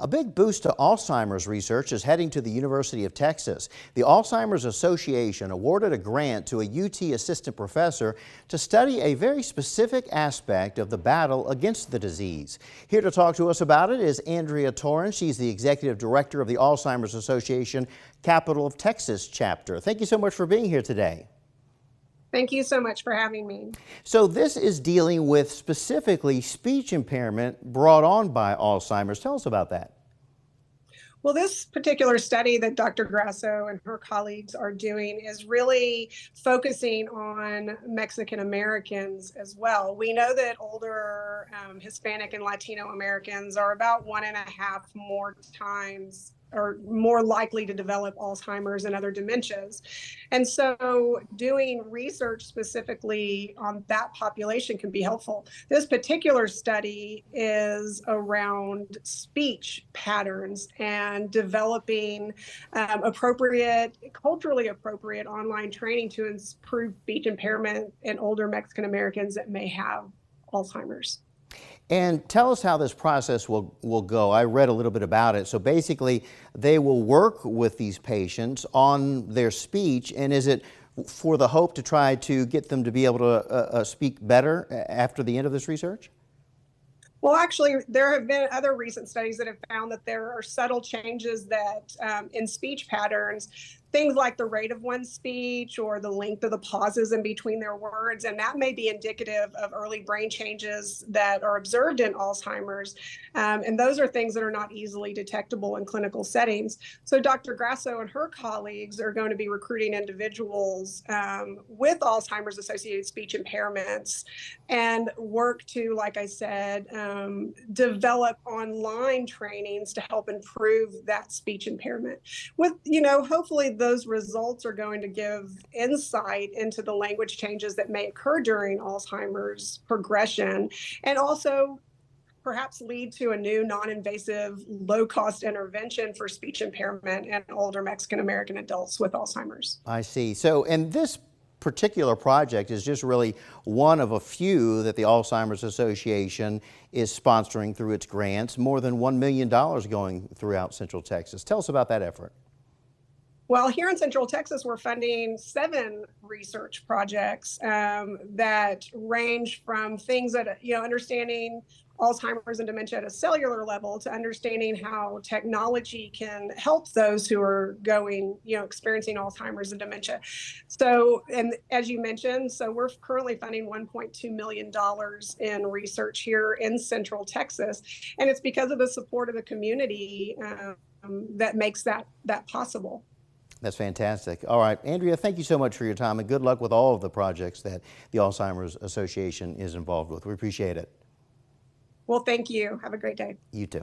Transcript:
A big boost to Alzheimer's research is heading to the University of Texas. The Alzheimer's Association awarded a grant to a UT assistant professor to study a very specific aspect of the battle against the disease. Here to talk to us about it is Andrea Torrance. She's the executive director of the Alzheimer's Association Capital of Texas chapter. Thank you so much for being here today. Thank you so much for having me. So this is dealing with specifically speech impairment brought on by Alzheimer's. Tell us about that. Well, this particular study that Dr. Grasso and her colleagues are doing is really focusing on Mexican Americans as well. We know that older Hispanic and Latino Americans are about 1.5 more times or more likely to develop Alzheimer's and other dementias. And so doing research specifically on that population can be helpful. This particular study is around speech patterns and developing culturally appropriate online training to improve speech impairment in older Mexican Americans that may have Alzheimer's. And tell us how this process will go. I read a little bit about it. So basically, they will work with these patients on their speech. And is it for the hope to try to get them to be able to speak better after the end of this research? Well, actually, there have been other recent studies that have found that there are subtle changes that in speech patterns, things like the rate of one's speech or the length of the pauses in between their words, and that may be indicative of early brain changes that are observed in Alzheimer's. And those are things that are not easily detectable in clinical settings. So Dr. Grasso and her colleagues are going to be recruiting individuals with Alzheimer's associated speech impairments and work to, like I said, develop online trainings to help improve that speech impairment. With, hopefully those results are going to give insight into the language changes that may occur during Alzheimer's progression, and also perhaps lead to a new non-invasive, low-cost intervention for speech impairment in older Mexican American adults with Alzheimer's. I see. So, and this particular project is just really one of a few that the Alzheimer's Association is sponsoring through its grants, more than $1 million going throughout Central Texas. Tell us about that effort. Well, here in Central Texas, we're funding 7 research projects that range from things that, understanding Alzheimer's and dementia at a cellular level to understanding how technology can help those who are experiencing Alzheimer's and dementia. So, and as you mentioned, so we're currently funding $1.2 million in research here in Central Texas. And it's because of the support of the community that makes that possible. That's fantastic. All right, Andrea, thank you so much for your time, and good luck with all of the projects that the Alzheimer's Association is involved with. We appreciate it. Well, thank you. Have a great day. You too.